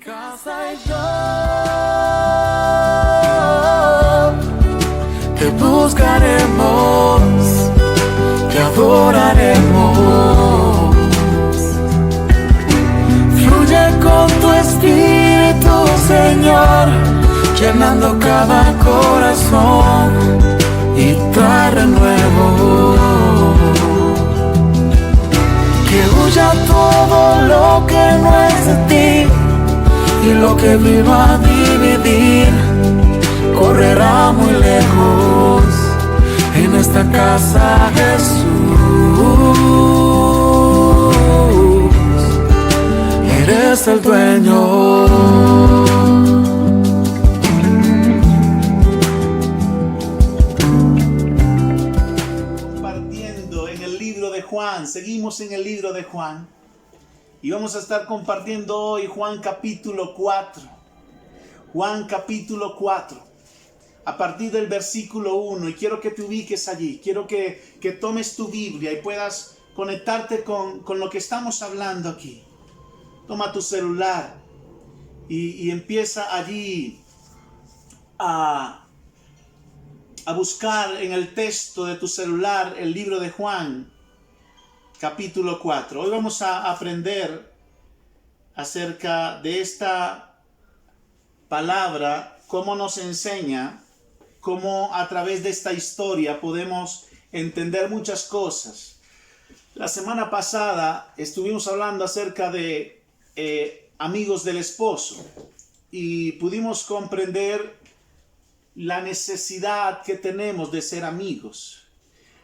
Casa y yo te buscaremos, te adoraremos. Fluye con tu espíritu, Señor, llenando cada corazón y trae renuevo. Que huya todo lo que no es de ti, y lo que vino a dividir correrá muy lejos. En esta casa, Jesús, eres el dueño. Compartiendo en el libro de Juan, seguimos en el libro de Juan. Y vamos a estar compartiendo hoy Juan capítulo 4. Juan capítulo 4. A partir del versículo 1. Y quiero que te ubiques allí. Quiero que tomes tu Biblia y puedas conectarte con lo que estamos hablando aquí. Toma tu celular y empieza allí a buscar en el texto de tu celular el libro de Juan. Capítulo 4. Hoy vamos a aprender acerca de esta palabra, cómo nos enseña, cómo a través de esta historia podemos entender muchas cosas. La semana pasada estuvimos hablando acerca de amigos del esposo y pudimos comprender la necesidad que tenemos de ser amigos.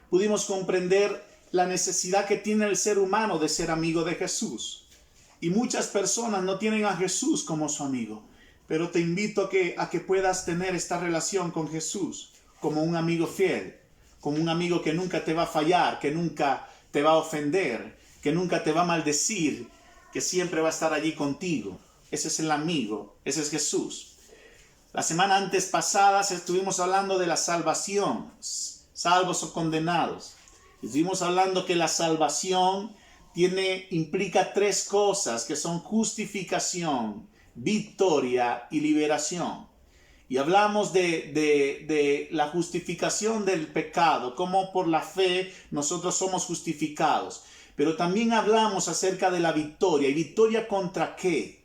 Pudimos comprender la necesidad que tiene el ser humano de ser amigo de Jesús. Y muchas personas no tienen a Jesús como su amigo. Pero te invito a que puedas tener esta relación con Jesús como un amigo fiel, como un amigo que nunca te va a fallar, que nunca te va a ofender, que nunca te va a maldecir, que siempre va a estar allí contigo. Ese es el amigo, ese es Jesús. La semana antes pasada estuvimos hablando de la salvación, salvos o condenados. Estuvimos hablando que la salvación implica tres cosas que son justificación, victoria y liberación. Y hablamos de la justificación del pecado, cómo por la fe nosotros somos justificados. Pero también hablamos acerca de la victoria. ¿Y victoria contra qué?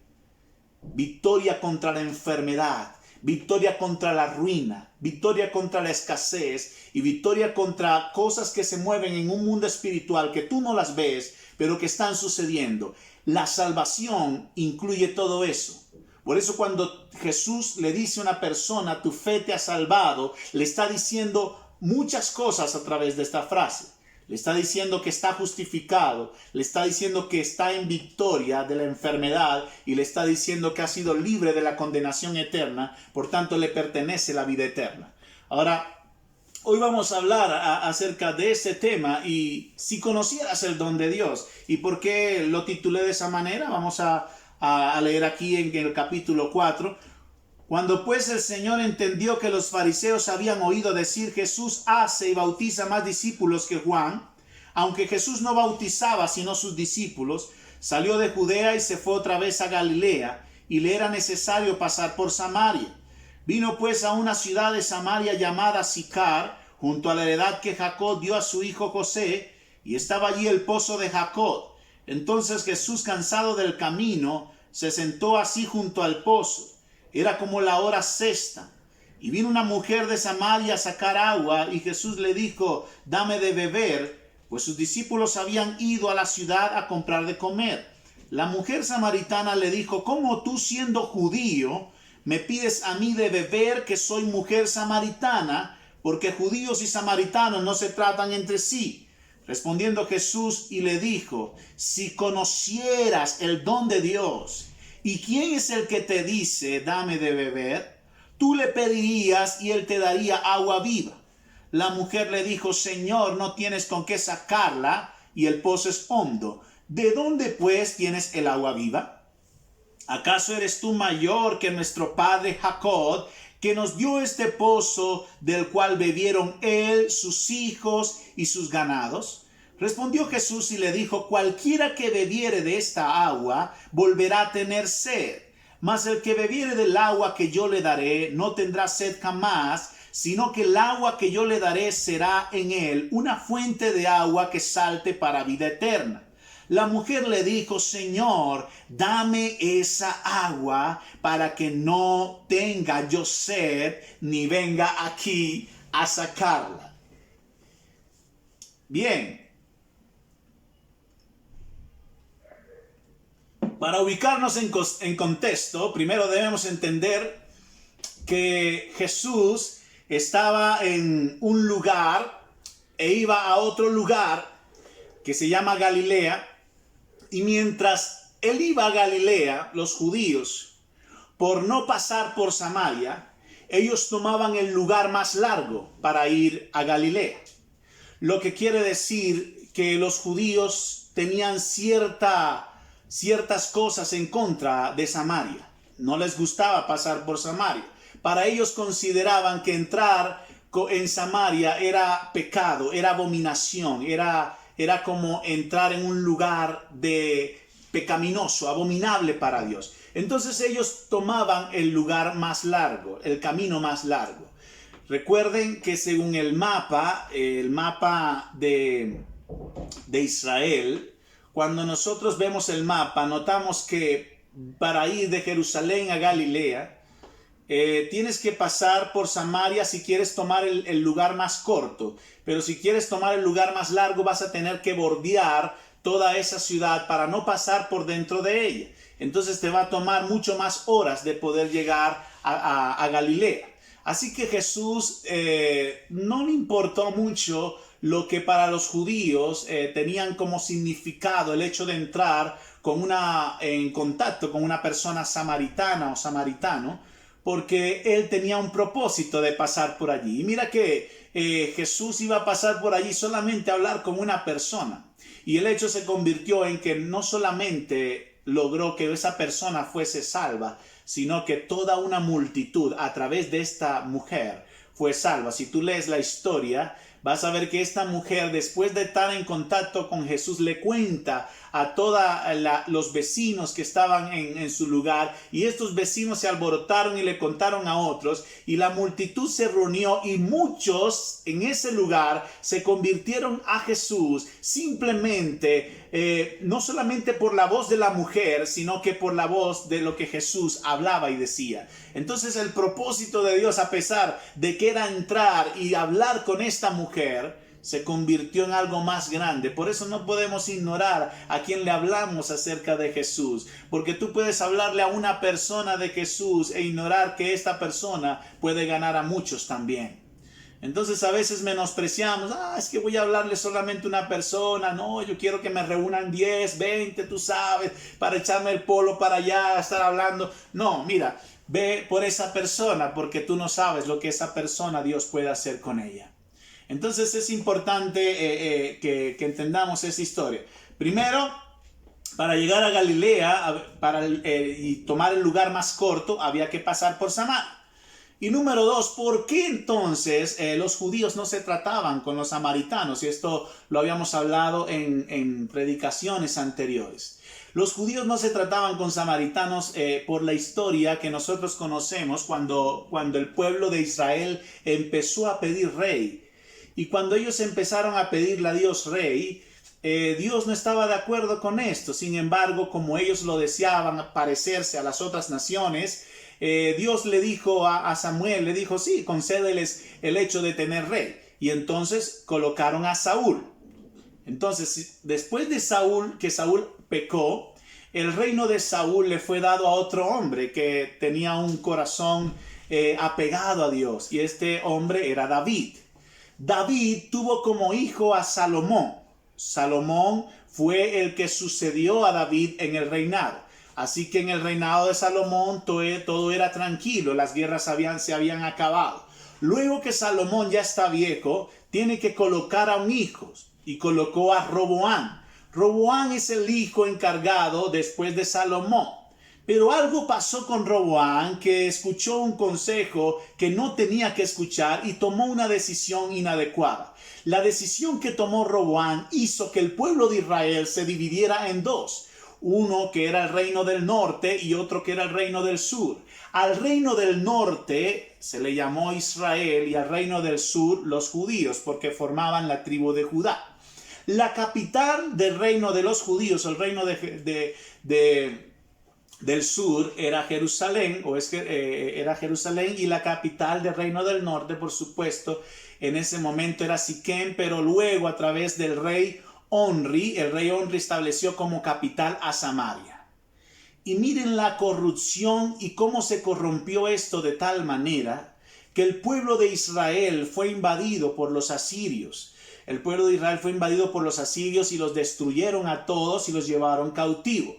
Victoria contra la enfermedad. Victoria contra la ruina, victoria contra la escasez y victoria contra cosas que se mueven en un mundo espiritual que tú no las ves, pero que están sucediendo. La salvación incluye todo eso. Por eso cuando Jesús le dice a una persona, tu fe te ha salvado, le está diciendo muchas cosas a través de esta frase. Le está diciendo que está justificado, le está diciendo que está en victoria de la enfermedad y le está diciendo que ha sido libre de la condenación eterna, por tanto le pertenece la vida eterna. Ahora, hoy vamos a hablar acerca de ese tema y si conocieras el don de Dios. ¿Y por qué lo titulé de esa manera? Vamos a leer aquí en el capítulo 4. Cuando pues el Señor entendió que los fariseos habían oído decir, Jesús hace y bautiza más discípulos que Juan, aunque Jesús no bautizaba sino sus discípulos, salió de Judea y se fue otra vez a Galilea, y le era necesario pasar por Samaria. Vino pues a una ciudad de Samaria llamada Sicar, junto a la heredad que Jacob dio a su hijo José, y estaba allí el pozo de Jacob. Entonces Jesús, cansado del camino, se sentó así junto al pozo. Era como la hora sexta. Y vino una mujer de Samaria a sacar agua, y Jesús le dijo, dame de beber, pues sus discípulos habían ido a la ciudad a comprar de comer. La mujer samaritana le dijo, ¿cómo tú siendo judío me pides a mí de beber, que soy mujer samaritana? Porque judíos y samaritanos no se tratan entre sí. Respondiendo Jesús y le dijo, si conocieras el don de Dios, ¿y quién es el que te dice, dame de beber? Tú le pedirías y él te daría agua viva. La mujer le dijo, Señor, no tienes con qué sacarla y el pozo es hondo. ¿De dónde pues tienes el agua viva? ¿Acaso eres tú mayor que nuestro padre Jacob, que nos dio este pozo del cual bebieron él, sus hijos y sus ganados? Respondió Jesús y le dijo, cualquiera que bebiere de esta agua volverá a tener sed, Mas el que bebiere del agua que yo le daré no tendrá sed jamás, sino que el agua que yo le daré será en él una fuente de agua que salte para vida eterna. La mujer le dijo, Señor, dame esa agua para que no tenga yo sed ni venga aquí a sacarla. Bien. Para ubicarnos en contexto, primero debemos entender que Jesús estaba en un lugar e iba a otro lugar que se llama Galilea, y mientras él iba a Galilea, los judíos, por no pasar por Samaria, ellos tomaban el lugar más largo para ir a Galilea. Lo que quiere decir que los judíos tenían ciertas cosas en contra de Samaria. No les gustaba pasar por Samaria. Para ellos consideraban que entrar en Samaria era pecado, era abominación, era como entrar en un lugar pecaminoso, abominable para Dios. Entonces ellos tomaban el lugar más largo, el camino más largo. Recuerden que según el mapa de Israel, cuando nosotros vemos el mapa, notamos que para ir de Jerusalén a Galilea, tienes que pasar por Samaria si quieres tomar el lugar más corto. Pero si quieres tomar el lugar más largo, vas a tener que bordear toda esa ciudad para no pasar por dentro de ella. Entonces te va a tomar mucho más horas de poder llegar a Galilea. Así que Jesús no le importó mucho lo que para los judíos tenían como significado el hecho de entrar en contacto con una persona samaritana o samaritano, porque él tenía un propósito de pasar por allí. Y mira que Jesús iba a pasar por allí solamente a hablar con una persona. Y el hecho se convirtió en que no solamente logró que esa persona fuese salva, sino que toda una multitud a través de esta mujer fue salva. Si tú lees la historia, vas a ver que esta mujer, después de estar en contacto con Jesús, le cuenta a todos los vecinos que estaban en su lugar, y estos vecinos se alborotaron y le contaron a otros, y la multitud se reunió, y muchos en ese lugar se convirtieron a Jesús simplemente, no solamente por la voz de la mujer, sino que por la voz de lo que Jesús hablaba y decía. Entonces el propósito de Dios, a pesar de que era entrar y hablar con esta mujer, se convirtió en algo más grande. Por eso no podemos ignorar a quien le hablamos acerca de Jesús, porque tú puedes hablarle a una persona de Jesús e ignorar que esta persona puede ganar a muchos también. Entonces a veces menospreciamos, es que voy a hablarle solamente a una persona, no, yo quiero que me reúnan 10, 20, tú sabes, para echarme el polo para allá, estar hablando. No, mira, ve por esa persona, porque tú no sabes lo que esa persona Dios puede hacer con ella. Entonces es importante que entendamos esa historia. Primero, para llegar a Galilea y tomar el lugar más corto, había que pasar por Samaria. Y número 2, ¿por qué entonces los judíos no se trataban con los samaritanos? Y esto lo habíamos hablado en predicaciones anteriores. Los judíos no se trataban con samaritanos por la historia que nosotros conocemos cuando el pueblo de Israel empezó a pedir rey. Y cuando ellos empezaron a pedirle a Dios rey, Dios no estaba de acuerdo con esto. Sin embargo, como ellos lo deseaban parecerse a las otras naciones, Dios le dijo a Samuel, le dijo, sí, concédeles el hecho de tener rey. Y entonces colocaron a Saúl. Entonces, después de que Saúl pecó, el reino de Saúl le fue dado a otro hombre que tenía un corazón apegado a Dios. Y este hombre era David. David tuvo como hijo a Salomón. Salomón fue el que sucedió a David en el reinado. Así que en el reinado de Salomón todo era tranquilo, las guerras se habían acabado. Luego que Salomón ya está viejo, tiene que colocar a un hijo y colocó a Roboam. Roboam es el hijo encargado después de Salomón. Pero algo pasó con Roboam, que escuchó un consejo que no tenía que escuchar y tomó una decisión inadecuada. La decisión que tomó Roboam hizo que el pueblo de Israel se dividiera en dos. uno que era el reino del norte y otro que era el reino del sur. Al reino del norte se le llamó Israel y al reino del sur los judíos, porque formaban la tribu de Judá. La capital del reino de los judíos, el reino del sur, era Jerusalén, era Jerusalén, y la capital del reino del norte, por supuesto, en ese momento era Siquem, pero luego a través del rey Onri, el rey Onri estableció como capital a Samaria. Y miren la corrupción y cómo se corrompió esto de tal manera que el pueblo de Israel fue invadido por los asirios. El pueblo de Israel fue invadido por los asirios y los destruyeron a todos y los llevaron cautivos.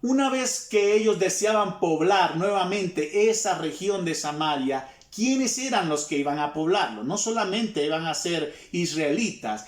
Una vez que ellos deseaban poblar nuevamente esa región de Samaria, ¿quiénes eran los que iban a poblarlo? No solamente iban a ser israelitas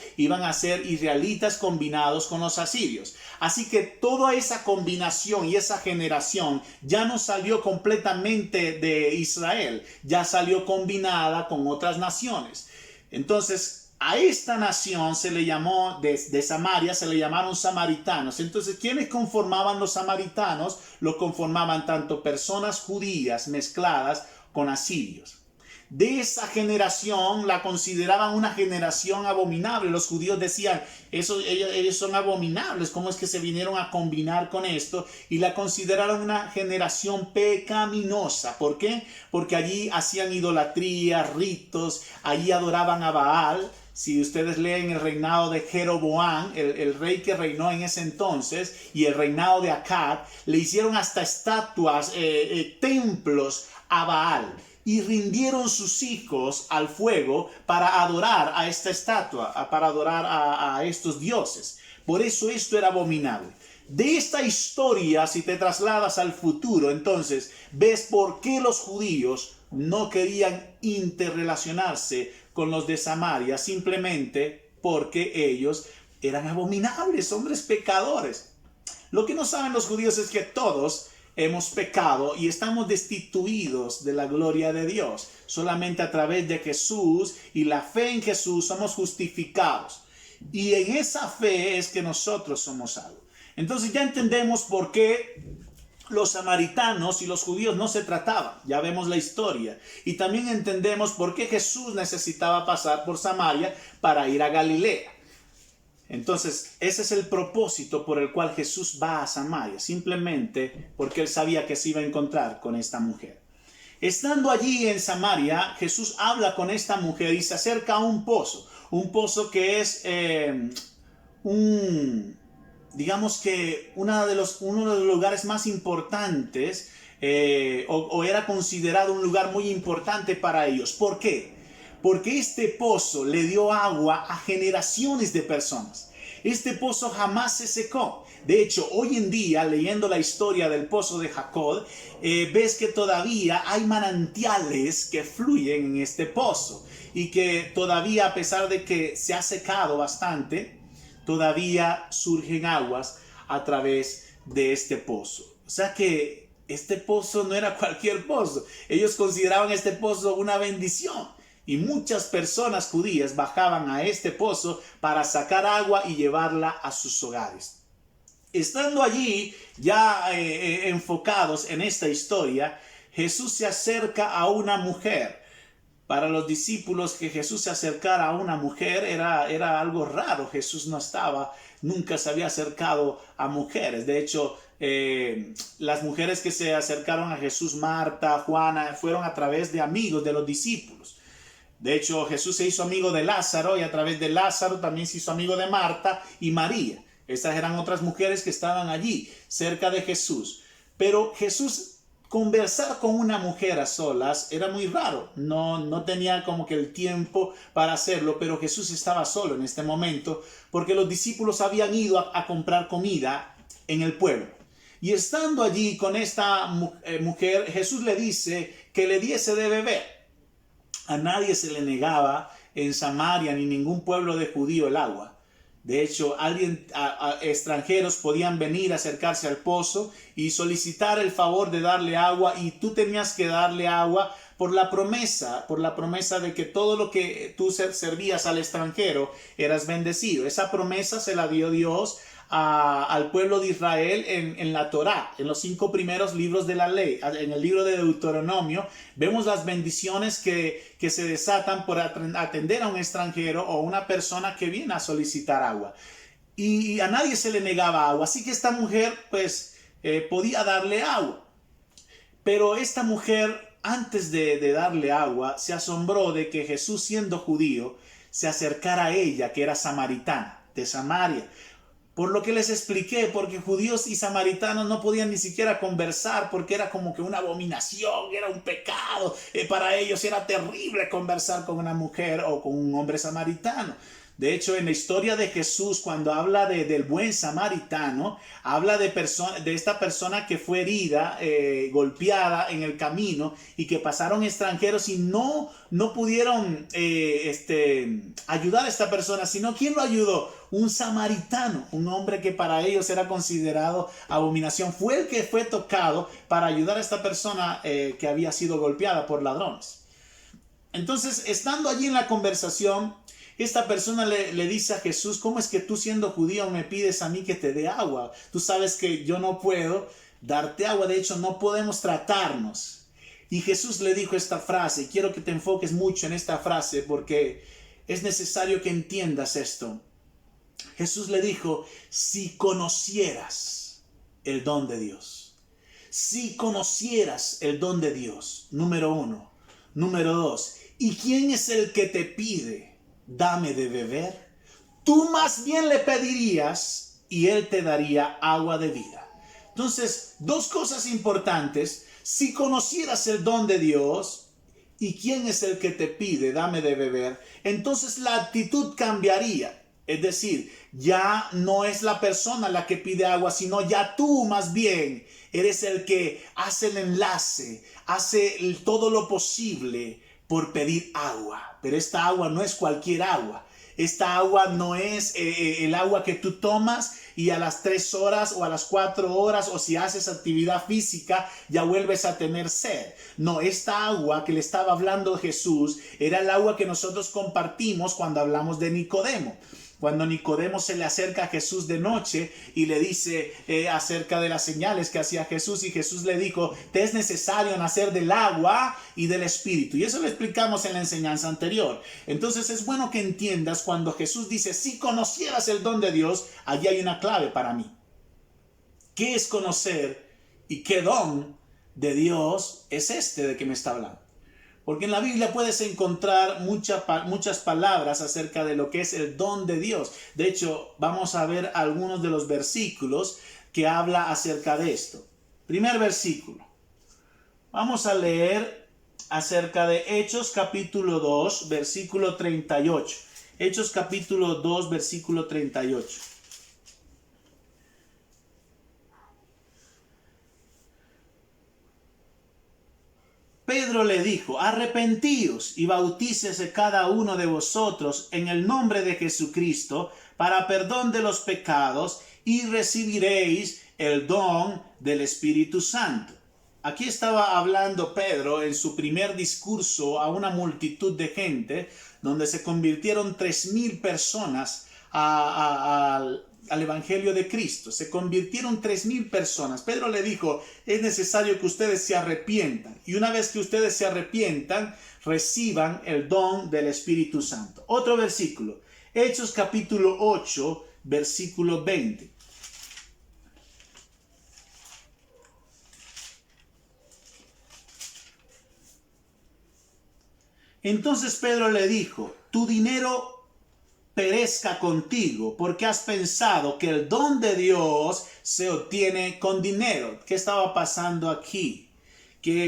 combinados con los asirios. Así que toda esa combinación y esa generación ya no salió completamente de Israel, ya salió combinada con otras naciones. Entonces, a esta nación se le llamó, de Samaria, se le llamaron samaritanos. Entonces, ¿quiénes conformaban los samaritanos? Lo conformaban tanto personas judías mezcladas con asirios. De esa generación la consideraban una generación abominable. Los judíos decían, ellos son abominables, ¿cómo es que se vinieron a combinar con esto? Y la consideraron una generación pecaminosa. ¿Por qué? Porque allí hacían idolatría, ritos, allí adoraban a Baal. Si ustedes leen el reinado de Jeroboam, el rey que reinó en ese entonces, y el reinado de Acab, le hicieron hasta estatuas, templos a Baal. Y rindieron sus hijos al fuego para adorar a esta estatua, para adorar a estos dioses. Por eso esto era abominable. De esta historia, si te trasladas al futuro, entonces ves por qué los judíos no querían interrelacionarse con los de Samaria, simplemente porque ellos eran abominables, hombres pecadores. Lo que no saben los judíos es que todos hemos pecado y estamos destituidos de la gloria de Dios. Solamente a través de Jesús y la fe en Jesús somos justificados. Y en esa fe es que nosotros somos salvos. Entonces ya entendemos por qué los samaritanos y los judíos no se trataban. Ya vemos la historia. Y también entendemos por qué Jesús necesitaba pasar por Samaria para ir a Galilea. Entonces, ese es el propósito por el cual Jesús va a Samaria, simplemente porque él sabía que se iba a encontrar con esta mujer. Estando allí en Samaria, Jesús habla con esta mujer y se acerca a un pozo que es digamos que uno de los lugares más importantes, o era considerado un lugar muy importante para ellos. ¿Por qué? Porque este pozo le dio agua a generaciones de personas. Este pozo jamás se secó. De hecho, hoy en día, leyendo la historia del pozo de Jacob, ves que todavía hay manantiales que fluyen en este pozo. Y que todavía, a pesar de que se ha secado bastante, todavía surgen aguas a través de este pozo. O sea que este pozo no era cualquier pozo. Ellos consideraban este pozo una bendición. Y muchas personas judías bajaban a este pozo para sacar agua y llevarla a sus hogares. Estando allí, ya enfocados en esta historia, Jesús se acerca a una mujer. Para los discípulos, que Jesús se acercara a una mujer era algo raro. Jesús nunca se había acercado a mujeres. De hecho, las mujeres que se acercaron a Jesús, Marta, Juana, fueron a través de amigos de los discípulos. De hecho, Jesús se hizo amigo de Lázaro y a través de Lázaro también se hizo amigo de Marta y María. Estas eran otras mujeres que estaban allí, cerca de Jesús. Pero Jesús, conversar con una mujer a solas era muy raro. No tenía como que el tiempo para hacerlo, pero Jesús estaba solo en este momento porque los discípulos habían ido a comprar comida en el pueblo. Y estando allí con esta mujer, Jesús le dice que le diese de beber. A nadie se le negaba en Samaria ni ningún pueblo de judío el agua. De hecho, extranjeros podían venir a acercarse al pozo y solicitar el favor de darle agua, y tú tenías que darle agua por la promesa de que todo lo que tú servías al extranjero eras bendecido. Esa promesa se la dio Dios al pueblo de Israel en la Torá, en los 5 primeros libros de la ley. En el libro de Deuteronomio vemos las bendiciones que se desatan por atender a un extranjero o una persona que viene a solicitar agua. Y a nadie se le negaba agua, así que esta mujer pues podía darle agua. Pero esta mujer, antes de darle agua, se asombró de que Jesús, siendo judío, se acercara a ella, que era samaritana, de Samaria. Por lo que les expliqué, porque judíos y samaritanos no podían ni siquiera conversar, porque era como que una abominación, era un pecado. Para ellos era terrible conversar con una mujer o con un hombre samaritano. De hecho, en la historia de Jesús, cuando habla del buen samaritano, habla de esta persona que fue herida, golpeada en el camino, y que pasaron extranjeros y no pudieron ayudar a esta persona, sino ¿quién lo ayudó? Un samaritano, un hombre que para ellos era considerado abominación. Fue el que fue tocado para ayudar a esta persona que había sido golpeada por ladrones. Entonces, estando allí en la conversación, esta persona le dice a Jesús: ¿cómo es que tú, siendo judío, me pides a mí que te dé agua? Tú sabes que yo no puedo darte agua, de hecho no podemos tratarnos. Y Jesús le dijo esta frase, y quiero que te enfoques mucho en esta frase porque es necesario que entiendas esto. Jesús le dijo: si conocieras el don de Dios. Si conocieras el don de Dios, número 1. Número 2, ¿y quién es el que te pide: dame de beber? Tú más bien le pedirías y él te daría agua de vida. Entonces, 2 cosas importantes: si conocieras el don de Dios y quién es el que te pide: dame de beber, entonces la actitud cambiaría. Es decir, ya no es la persona la que pide agua, sino ya tú más bien eres el que hace el enlace, hace todo lo posible por pedir agua. Pero esta agua no es cualquier agua. Esta agua no es el agua que tú tomas y a las 3 horas o a las 4 horas, o si haces actividad física, ya vuelves a tener sed. No, esta agua que le estaba hablando Jesús era el agua que nosotros compartimos cuando hablamos de Nicodemo. Cuando Nicodemo se le acerca a Jesús de noche y le dice acerca de las señales que hacía Jesús, y Jesús le dijo: te es necesario nacer del agua y del Espíritu. Y eso lo explicamos en la enseñanza anterior. Entonces es bueno que entiendas, cuando Jesús dice: si conocieras el don de Dios, allí hay una clave para mí. ¿Qué es conocer y qué don de Dios es este de que me está hablando? Porque en la Biblia puedes encontrar muchas palabras acerca de lo que es el don de Dios. De hecho, vamos a ver algunos de los versículos que habla acerca de esto. Primer versículo. Vamos a leer acerca de Hechos capítulo 2, versículo 38. Hechos capítulo 2, versículo 38. Pedro le dijo: arrepentíos y bautícese cada uno de vosotros en el nombre de Jesucristo para perdón de los pecados, y recibiréis el don del Espíritu Santo. Aquí estaba hablando Pedro en su primer discurso a una multitud de gente, donde se convirtieron 3,000 personas al Evangelio de Cristo. Se convirtieron 3,000 personas. Pedro le dijo: es necesario que ustedes se arrepientan, y una vez que ustedes se arrepientan, reciban el don del Espíritu Santo. Otro versículo, Hechos capítulo 8, versículo 20. Entonces Pedro le dijo: tu dinero perezca contigo, porque has pensado que el don de Dios se obtiene con dinero. ¿Qué estaba pasando aquí?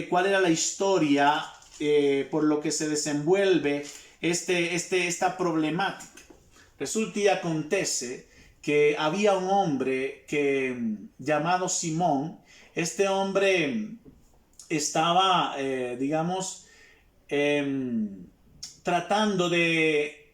¿Cuál era la historia por lo que se desenvuelve esta problemática? Resulta y acontece que había un hombre llamado Simón. Este hombre estaba, tratando de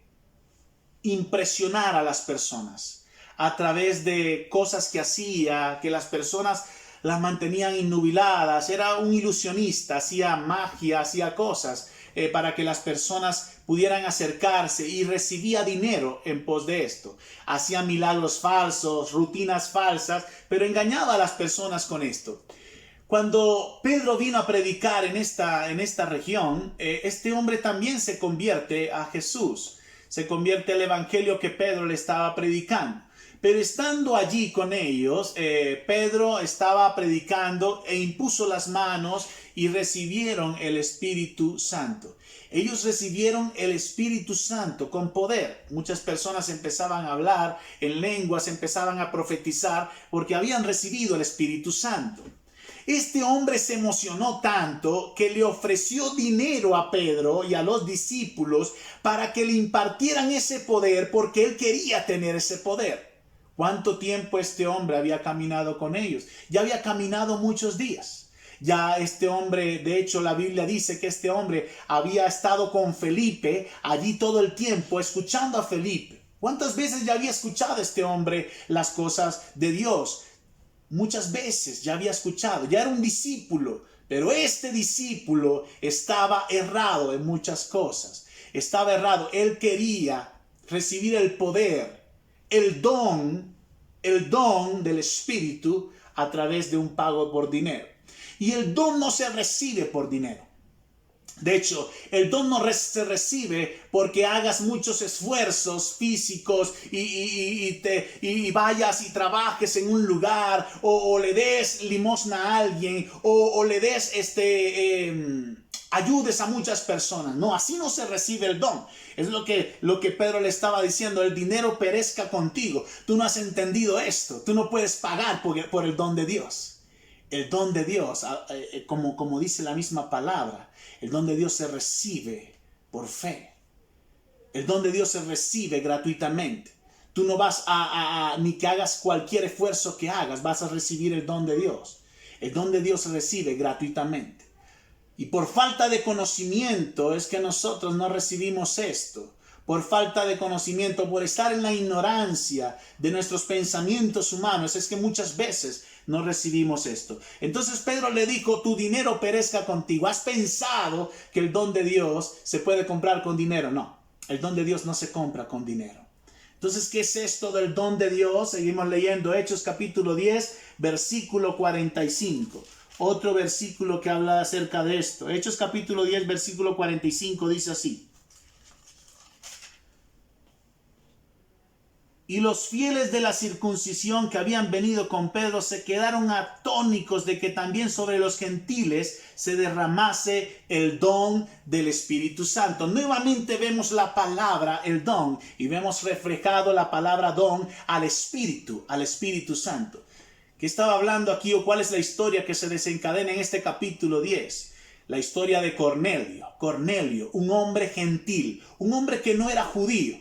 impresionar a las personas a través de cosas que hacía, que las personas las mantenían innubiladas. Era un ilusionista, hacía magia, hacía cosas. para que las personas pudieran acercarse, y recibía dinero en pos de esto. Hacía milagros falsos, rutinas falsas, pero engañaba a las personas con esto. Cuando Pedro vino a predicar en esta región, este hombre también se convierte a Jesús. Se convierte al evangelio que Pedro le estaba predicando. Pero estando allí con ellos, Pedro estaba predicando e impuso las manos y recibieron el Espíritu Santo. Ellos recibieron el Espíritu Santo con poder. Muchas personas empezaban a hablar en lenguas, empezaban a profetizar porque habían recibido el Espíritu Santo. Este hombre se emocionó tanto que le ofreció dinero a Pedro y a los discípulos para que le impartieran ese poder, porque él quería tener ese poder. ¿Cuánto tiempo este hombre había caminado con ellos? Ya había caminado muchos días. Ya este hombre, de hecho la Biblia dice que este hombre había estado con Felipe allí todo el tiempo, escuchando a Felipe. ¿Cuántas veces ya había escuchado este hombre las cosas de Dios? Muchas veces ya había escuchado, ya era un discípulo, pero este discípulo estaba errado en muchas cosas. Estaba errado, él quería recibir el poder, el don del Espíritu a través de un pago por dinero. Y el don no se recibe por dinero. De hecho, el don no se recibe porque hagas muchos esfuerzos físicos y vayas y trabajes en un lugar, o le des limosna a alguien, o le des ayudes a muchas personas. No, así no se recibe el don. Es lo que Pedro le estaba diciendo: el dinero perezca contigo. Tú no has entendido esto. Tú no puedes pagar por el don de Dios. El don de Dios, como dice la misma palabra, el don de Dios se recibe por fe. El don de Dios se recibe gratuitamente. Tú no vas ni que hagas cualquier esfuerzo que hagas, vas a recibir el don de Dios. El don de Dios se recibe gratuitamente. Y por falta de conocimiento es que nosotros no recibimos esto. Por falta de conocimiento, por estar en la ignorancia de nuestros pensamientos humanos, es que muchas veces no recibimos esto. Entonces Pedro le dijo: tu dinero perezca contigo. ¿Has pensado que el don de Dios se puede comprar con dinero? No, el don de Dios no se compra con dinero. Entonces, ¿qué es esto del don de Dios? Seguimos leyendo Hechos capítulo 10, versículo 45. Otro versículo que habla acerca de esto. Hechos capítulo 10, versículo 45 dice así: y los fieles de la circuncisión que habían venido con Pedro se quedaron atónitos de que también sobre los gentiles se derramase el don del Espíritu Santo. Nuevamente vemos la palabra, el don, y vemos reflejado la palabra don al Espíritu Santo. ¿Qué estaba hablando aquí, o cuál es la historia que se desencadena en este capítulo 10? La historia de Cornelio. Cornelio, un hombre gentil, un hombre que no era judío,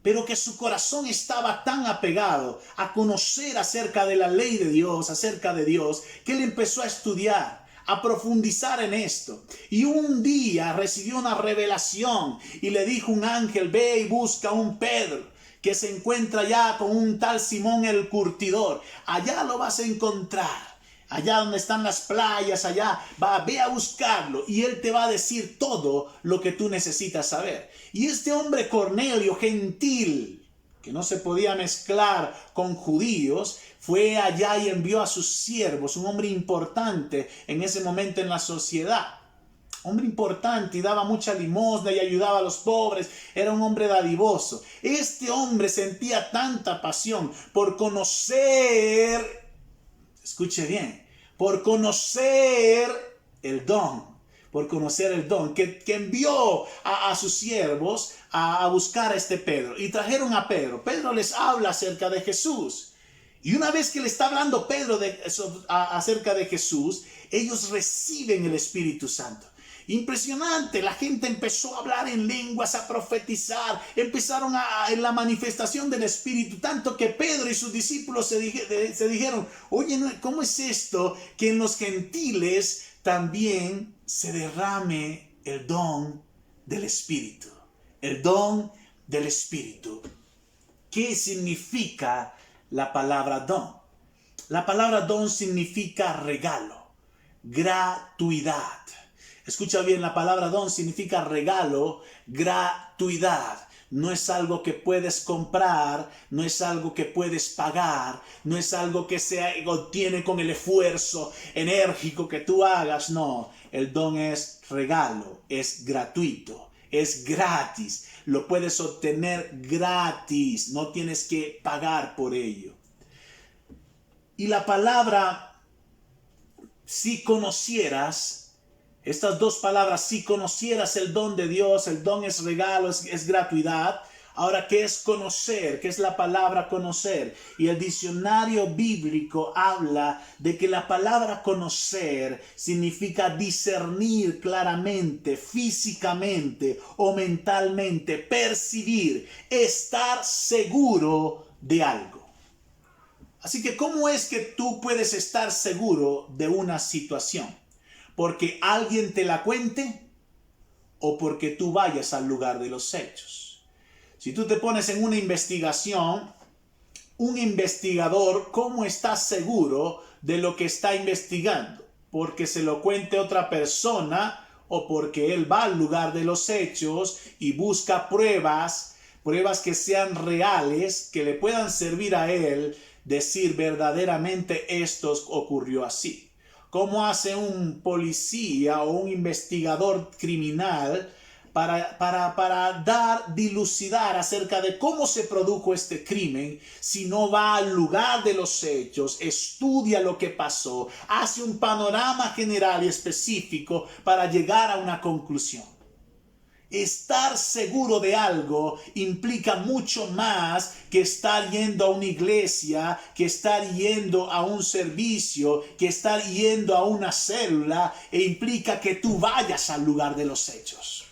pero que su corazón estaba tan apegado a conocer acerca de la ley de Dios, acerca de Dios, que él empezó a estudiar, a profundizar en esto. Y un día recibió una revelación y le dijo un ángel: ve y busca a un Pedro que se encuentra ya con un tal Simón el curtidor. Allá lo vas a encontrar. Allá donde están las playas, ve a buscarlo y él te va a decir todo lo que tú necesitas saber. Y este hombre Cornelio, gentil, que no se podía mezclar con judíos, fue allá y envió a sus siervos, un hombre importante en ese momento en la sociedad. Hombre importante, y daba mucha limosna y ayudaba a los pobres. Era un hombre dadivoso. Este hombre sentía tanta pasión por conocer, escuche bien, por conocer el don, que envió a sus siervos a buscar a este Pedro. Y trajeron a Pedro. Pedro les habla acerca de Jesús. Y una vez que le está hablando Pedro acerca de Jesús, ellos reciben el Espíritu Santo. Impresionante, la gente empezó a hablar en lenguas, a profetizar, empezaron en la manifestación del Espíritu, tanto que Pedro y sus discípulos se dijeron: oye, ¿cómo es esto que en los gentiles también se derrame el don del Espíritu? El don del Espíritu. ¿Qué significa la palabra don? La palabra don significa regalo, gratuidad. Escucha bien, la palabra don significa regalo, gratuidad. No es algo que puedes comprar, no es algo que puedes pagar, no es algo que se obtiene con el esfuerzo enérgico que tú hagas. No, el don es regalo, es gratuito, es gratis. Lo puedes obtener gratis, no tienes que pagar por ello. Y la palabra, si conocieras, estas dos palabras, si conocieras el don de Dios, el don es regalo, es gratuidad. Ahora, ¿qué es conocer? ¿Qué es la palabra conocer? Y el diccionario bíblico habla de que la palabra conocer significa discernir claramente, físicamente o mentalmente, percibir, estar seguro de algo. Así que, ¿cómo es que tú puedes estar seguro de una situación? ¿Porque alguien te la cuente o porque tú vayas al lugar de los hechos? Si tú te pones en una investigación, un investigador, ¿cómo está seguro de lo que está investigando? ¿Porque se lo cuente otra persona o porque él va al lugar de los hechos y busca pruebas que sean reales, que le puedan servir a él decir verdaderamente esto ocurrió así? ¿Cómo hace un policía o un investigador criminal para dilucidar acerca de cómo se produjo este crimen si no va al lugar de los hechos, estudia lo que pasó, hace un panorama general y específico para llegar a una conclusión? Estar seguro de algo implica mucho más que estar yendo a una iglesia, que estar yendo a un servicio, que estar yendo a una célula, e implica que tú vayas al lugar de los hechos.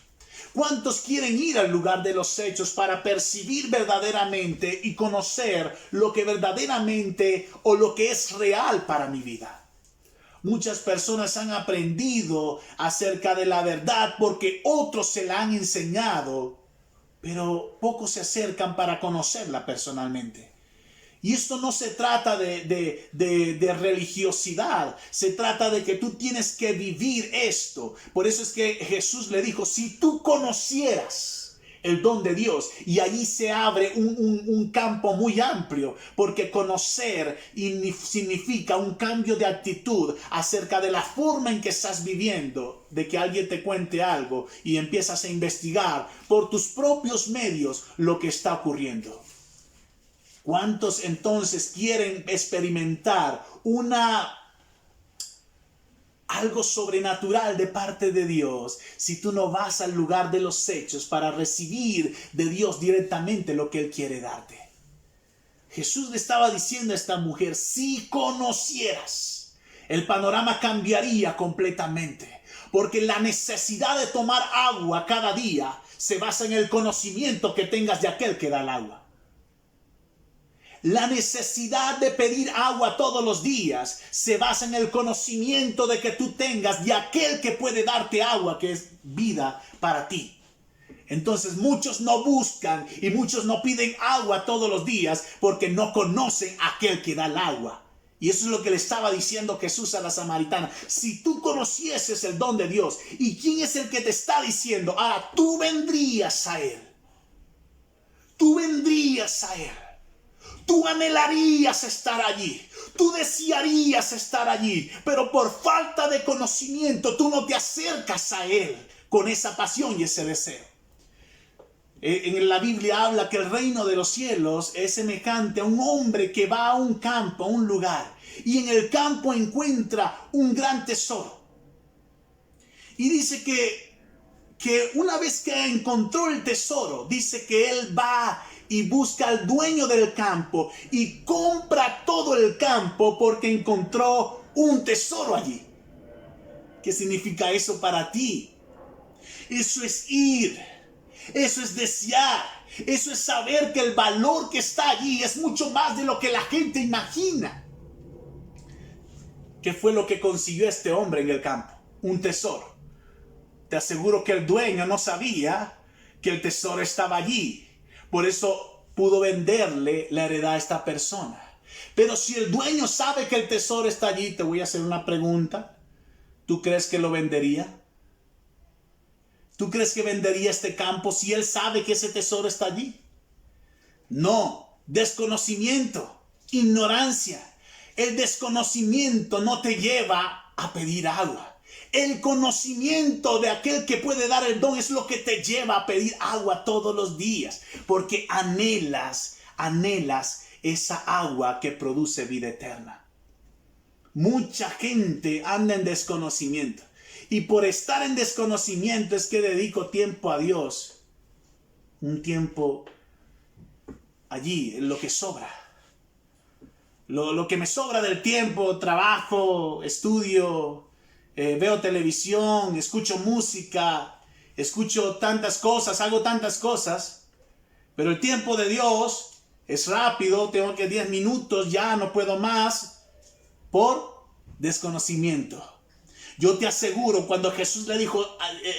¿Cuántos quieren ir al lugar de los hechos para percibir verdaderamente y conocer lo que verdaderamente o lo que es real para mi vida? Muchas personas han aprendido acerca de la verdad porque otros se la han enseñado, pero pocos se acercan para conocerla personalmente. Y esto no se trata de religiosidad, se trata de que tú tienes que vivir esto. Por eso es que Jesús le dijo, si tú conocieras el don de Dios, y allí se abre un campo muy amplio, porque conocer significa un cambio de actitud acerca de la forma en que estás viviendo, de que alguien te cuente algo y empiezas a investigar por tus propios medios lo que está ocurriendo. ¿Cuántos entonces quieren experimentar algo sobrenatural de parte de Dios si tú no vas al lugar de los hechos para recibir de Dios directamente lo que Él quiere darte? Jesús le estaba diciendo a esta mujer, si conocieras, el panorama cambiaría completamente, porque la necesidad de tomar agua cada día se basa en el conocimiento que tengas de aquel que da el agua. La necesidad de pedir agua todos los días se basa en el conocimiento de que tú tengas de aquel que puede darte agua, que es vida para ti. Entonces muchos no buscan y muchos no piden agua todos los días porque no conocen a aquel que da el agua. Y eso es lo que le estaba diciendo Jesús a la samaritana. Si tú conocieses el don de Dios, ¿y quién es el que te está diciendo? Ah, tú vendrías a Él. Tú vendrías a Él. Tú anhelarías estar allí, tú desearías estar allí, pero por falta de conocimiento tú no te acercas a Él con esa pasión y ese deseo. En la Biblia habla que el reino de los cielos es semejante a un hombre que va a un campo, a un lugar, y en el campo encuentra un gran tesoro. Y dice que una vez que encontró el tesoro, dice que él va y busca al dueño del campo y compra todo el campo porque encontró un tesoro allí. ¿Qué significa eso para ti? Eso es ir, eso es desear, eso es saber que el valor que está allí es mucho más de lo que la gente imagina. ¿Qué fue lo que consiguió este hombre en el campo? Un tesoro. Te aseguro que el dueño no sabía que el tesoro estaba allí. Por eso pudo venderle la heredad a esta persona. Pero si el dueño sabe que el tesoro está allí, te voy a hacer una pregunta. ¿Tú crees que lo vendería? ¿Tú crees que vendería este campo si él sabe que ese tesoro está allí? No, desconocimiento, ignorancia. El desconocimiento no te lleva a pedir agua. El conocimiento de aquel que puede dar el don es lo que te lleva a pedir agua todos los días, porque anhelas esa agua que produce vida eterna. Mucha gente anda en desconocimiento, y por estar en desconocimiento es que dedico tiempo a Dios, un tiempo allí, en lo que sobra. Lo que me sobra del tiempo, trabajo, estudio, veo televisión, escucho música, escucho tantas cosas, hago tantas cosas, pero el tiempo de Dios es rápido, tengo que 10 minutos, ya no puedo más, por desconocimiento. Yo te aseguro, cuando Jesús le dijo,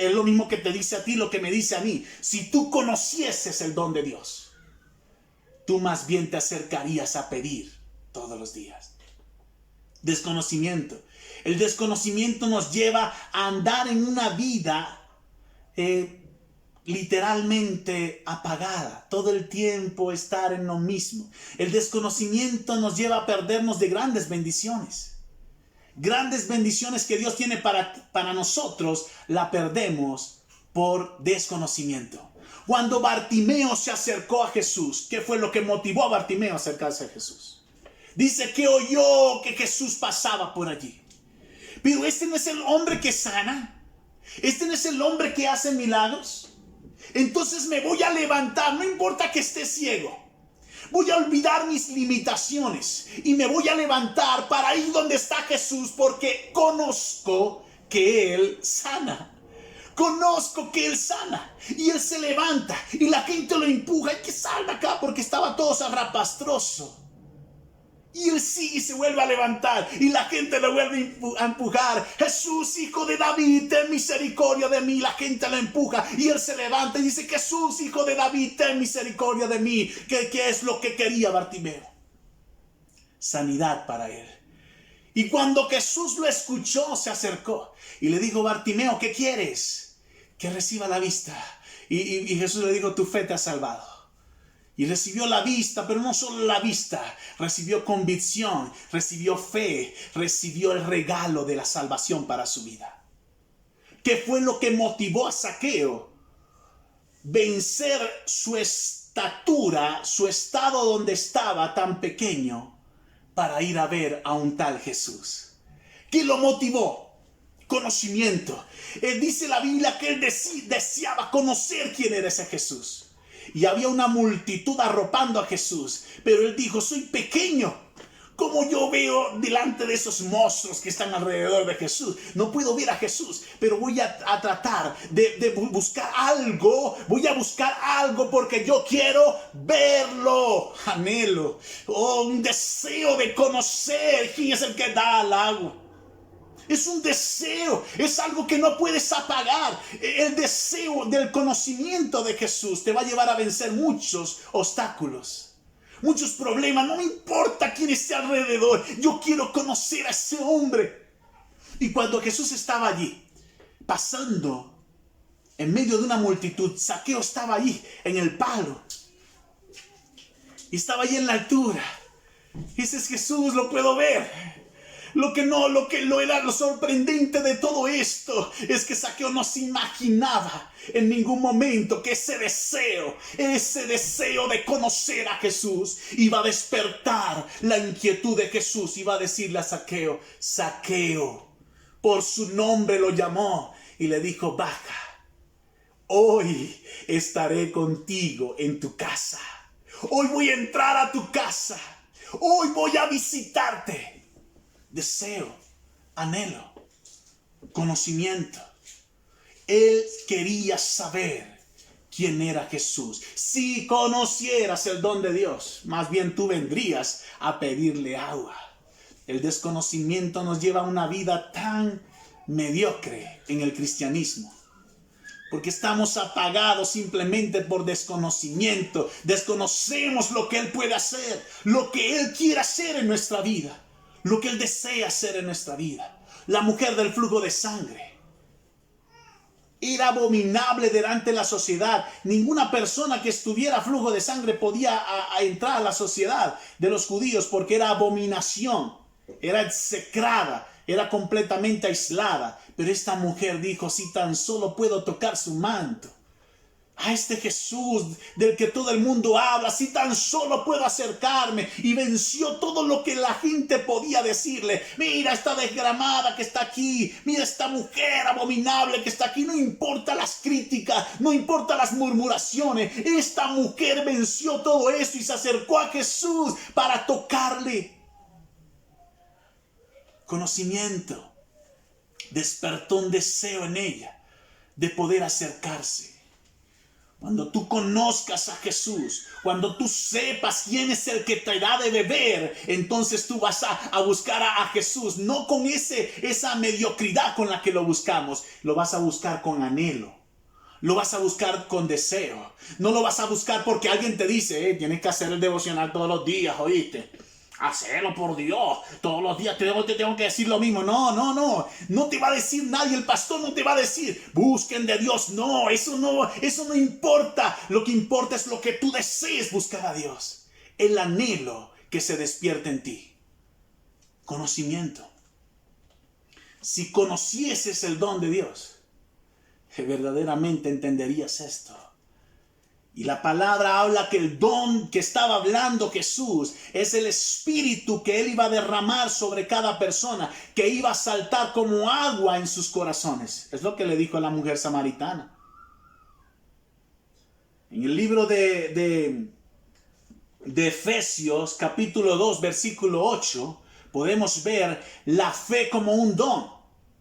es lo mismo que te dice a ti, lo que me dice a mí, si tú conocieses el don de Dios, tú más bien te acercarías a pedir todos los días. Desconocimiento. El desconocimiento nos lleva a andar en una vida literalmente apagada. Todo el tiempo estar en lo mismo. El desconocimiento nos lleva a perdernos de grandes bendiciones. Grandes bendiciones que Dios tiene para nosotros, la perdemos por desconocimiento. Cuando Bartimeo se acercó a Jesús, ¿qué fue lo que motivó a Bartimeo a acercarse a Jesús? Dice que oyó que Jesús pasaba por allí. Pero este no es el hombre que sana. Este no es el hombre que hace milagros. Entonces me voy a levantar, no importa que esté ciego. Voy a olvidar mis limitaciones y me voy a levantar para ir donde está Jesús, porque conozco que Él sana. Conozco que Él sana. Y Él se levanta y la gente lo empuja. Y que salga acá, porque estaba todo zarrapastroso. Y Él sigue y se vuelve a levantar. Y la gente lo vuelve a empujar. Jesús, hijo de David, ten misericordia de mí. La gente lo empuja. Y Él se levanta y dice, Jesús, hijo de David, ten misericordia de mí. ¿Qué es lo que quería Bartimeo? Sanidad para él. Y cuando Jesús lo escuchó, se acercó. Y le dijo, Bartimeo, ¿qué quieres? Que reciba la vista. Y Jesús le dijo, tu fe te ha salvado. Y recibió la vista, pero no solo la vista, recibió convicción, recibió fe, recibió el regalo de la salvación para su vida. ¿Qué fue lo que motivó a Zaqueo? Vencer su estatura, su estado donde estaba tan pequeño, para ir a ver a un tal Jesús. ¿Qué lo motivó? Conocimiento. Dice la Biblia que él deseaba conocer quién era ese Jesús. Y había una multitud arropando a Jesús. Pero él dijo, soy pequeño. ¿Cómo yo veo delante de esos monstruos que están alrededor de Jesús? No puedo ver a Jesús, pero voy a tratar de buscar algo. Voy a buscar algo porque yo quiero verlo. Anhelo. Un deseo de conocer quién es el que da el agua. Es un deseo, es algo que no puedes apagar. El deseo del conocimiento de Jesús te va a llevar a vencer muchos obstáculos, muchos problemas. No me importa quién esté alrededor, yo quiero conocer a ese hombre. Y cuando Jesús estaba allí, pasando en medio de una multitud, Zaqueo estaba allí en el palo. Y estaba allí en la altura. Y dices, Jesús, lo puedo ver. Lo sorprendente de todo esto es que Zaqueo no se imaginaba en ningún momento que ese deseo de conocer a Jesús iba a despertar la inquietud de Jesús. Iba a decirle a Zaqueo, Zaqueo, por su nombre lo llamó y le dijo, baja, hoy estaré contigo en tu casa. Hoy voy a entrar a tu casa. Hoy voy a visitarte. Deseo, anhelo, conocimiento. Él quería saber quién era Jesús. Si conocieras el don de Dios, más bien tú vendrías a pedirle agua. El desconocimiento nos lleva a una vida tan mediocre en el cristianismo. Porque estamos apagados simplemente por desconocimiento. Desconocemos lo que Él puede hacer, lo que Él quiere hacer en nuestra vida. Lo que Él desea hacer en nuestra vida. La mujer del flujo de sangre. era abominable delante de la sociedad. Ninguna persona que estuviera flujo de sangre podía entrar a la sociedad de los judíos porque era abominación, era execrada, era completamente aislada. Pero esta mujer dijo, si tan solo puedo tocar su manto, a este Jesús del que todo el mundo habla, si tan solo puedo acercarme. Y venció todo lo que la gente podía decirle. Mira esta desgramada que está aquí, mira esta mujer abominable que está aquí. No importa las críticas, no importa las murmuraciones, esta mujer venció todo eso y se acercó a Jesús para tocarle. Conocimiento despertó un deseo en ella de poder acercarse. Cuando tú conozcas a Jesús, cuando tú sepas quién es el que te da de beber, entonces tú vas a buscar a Jesús, no con esa mediocridad con la que lo buscamos, lo vas a buscar con anhelo, lo vas a buscar con deseo, no lo vas a buscar porque alguien te dice, tienes que hacer el devocional todos los días, ¿oíste? Hacelo por Dios, todos los días te tengo que decir lo mismo. No te va a decir nadie, el pastor no te va a decir, busquen de Dios. No, eso no importa. Lo que importa es lo que tú desees buscar a Dios. El anhelo que se despierte en ti. Conocimiento. Si conocieses el don de Dios, verdaderamente entenderías esto. Y la palabra habla que el don que estaba hablando Jesús es el espíritu que Él iba a derramar sobre cada persona, que iba a saltar como agua en sus corazones. Es lo que le dijo a la mujer samaritana. En el libro de Efesios, capítulo 2, versículo 8, podemos ver la fe como un don.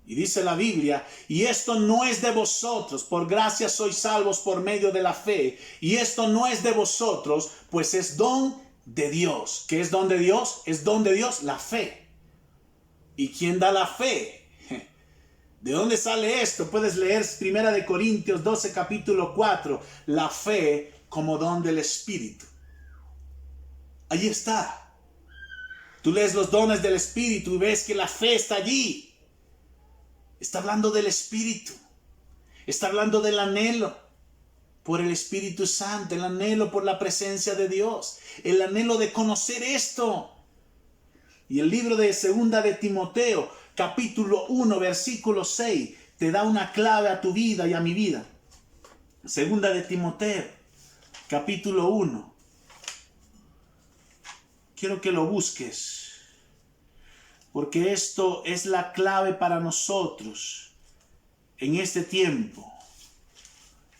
Y dice la Biblia, y esto no es de vosotros, por gracia sois salvos por medio de la fe. Y esto no es de vosotros, pues es don de Dios. ¿Qué es don de Dios? Es don de Dios, la fe. ¿Y quién da la fe? ¿De dónde sale esto? Puedes leer 1 Corintios 12, capítulo 4. La fe como don del Espíritu. Allí está. Tú lees los dones del Espíritu y ves que la fe está allí. Está hablando del Espíritu. Está hablando del anhelo por el Espíritu Santo. El anhelo por la presencia de Dios. El anhelo de conocer esto. Y el libro de 2 de Timoteo, capítulo 1, versículo 6, te da una clave a tu vida y a mi vida. 2 de Timoteo, capítulo 1. Quiero que lo busques. Porque esto es la clave para nosotros en este tiempo.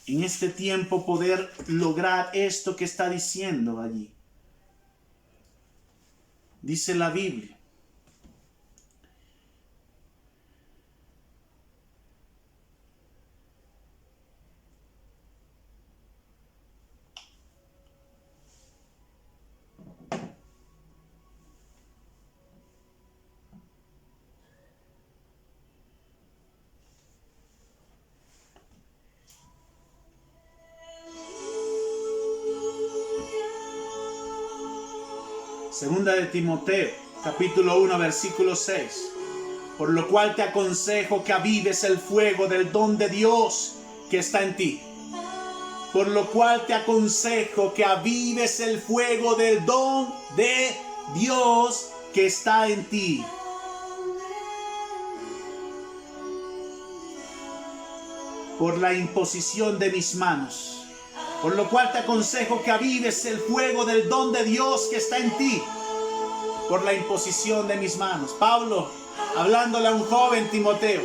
En este tiempo poder lograr esto que está diciendo allí. Dice la Biblia. Segunda de Timoteo, capítulo 1, versículo 6. Por lo cual te aconsejo que avives el fuego del don de Dios que está en ti. Por lo cual te aconsejo que avives el fuego del don de Dios que está en ti. Por la imposición de mis manos. Por lo cual te aconsejo que avives el fuego del don de Dios que está en ti. Por la imposición de mis manos. Pablo, hablándole a un joven Timoteo,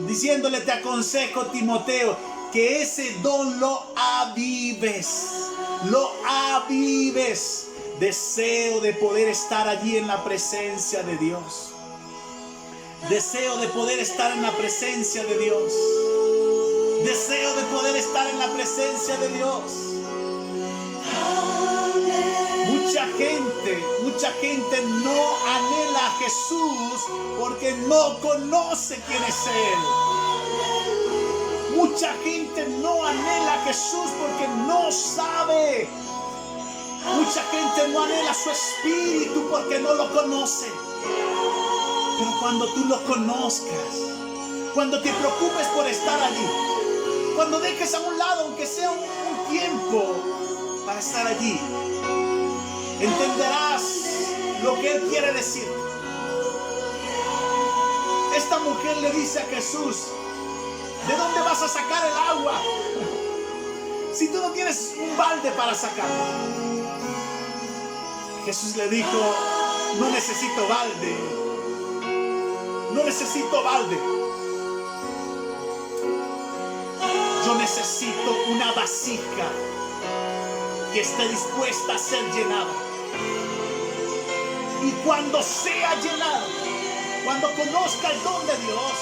diciéndole, te aconsejo, Timoteo, que ese don lo avives. Lo avives. Deseo de poder estar allí en la presencia de Dios. Deseo de poder estar en la presencia de Dios. Deseo de poder estar en la presencia de Dios. Mucha gente no anhela a Jesús porque no conoce quién es Él. Mucha gente no anhela a Jesús porque no sabe. Mucha gente no anhela su espíritu porque no lo conoce. Pero cuando tú lo conozcas, Cuando te preocupes por estar allí, cuando dejes a un lado, aunque sea un tiempo, para estar allí, entenderás lo que Él quiere decir. Esta mujer le dice a Jesús: ¿de dónde vas a sacar el agua si tú no tienes un balde para sacarlo? Jesús le dijo: no necesito balde, no necesito balde. Yo necesito una vasija que esté dispuesta a ser llenada. Y cuando sea llenada, cuando conozca el don de Dios,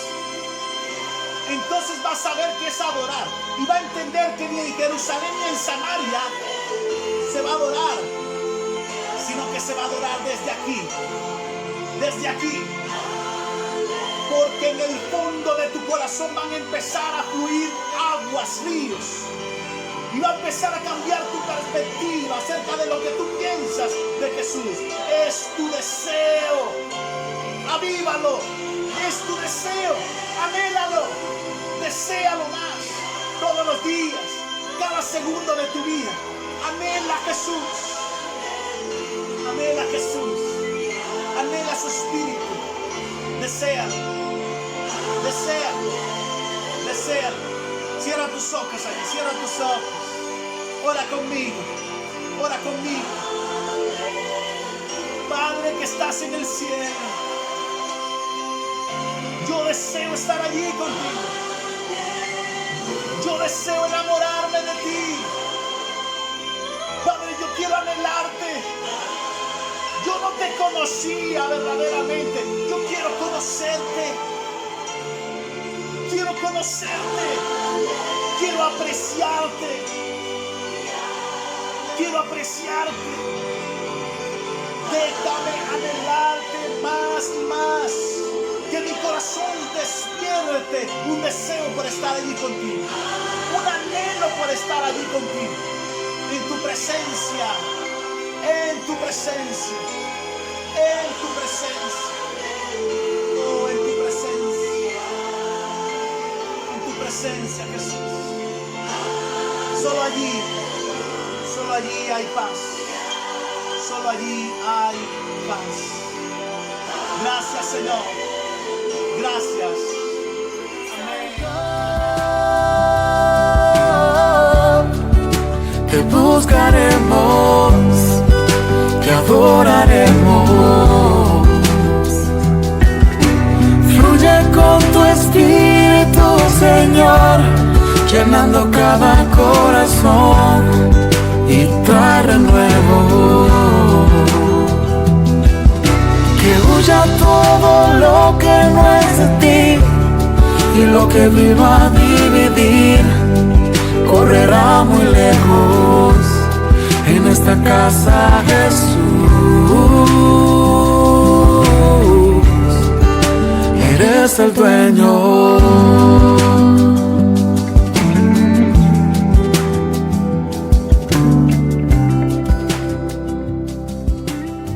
entonces va a saber qué es adorar. Y va a entender que ni en Jerusalén ni en Samaria se va a adorar, sino que se va a adorar desde aquí. Desde aquí. Porque en el fondo de tu corazón van a empezar a fluir aguas, ríos. Y va a empezar a cambiar tu perspectiva acerca de lo que tú piensas de Jesús. Es tu deseo. Avívalo. Es tu deseo. Anhélalo. Deséalo más. Todos los días. Cada segundo de tu vida. Anhela a Jesús. Anhela a Jesús. Anhela su espíritu. Deséalo. Deséalo. Deséalo. Cierra tus ojos allí, cierra tus ojos. Ora conmigo, ora conmigo. Padre que estás en el cielo, yo deseo estar allí contigo. Yo deseo enamorarme de ti. Padre, yo quiero anhelarte. Yo no te conocía verdaderamente. Yo quiero conocerte. Quiero conocerte. Quiero apreciarte. Quiero apreciarte. Déjame anhelarte más y más. Que mi corazón despierte un deseo por estar allí contigo. Un anhelo por estar allí contigo. En tu presencia. En tu presencia. En tu presencia. Oh, en tu presencia. En tu presencia, Jesús. Solo allí hay paz. Solo allí hay paz. Gracias, Señor. Gracias. Te buscaremos, te adoraremos. Fluye con tu espíritu, Señor, llenando cada corazón y trae renuevo. Que huya todo lo que no es de ti, y lo que vino a dividir correrá muy lejos. En esta casa, Jesús, eres el dueño.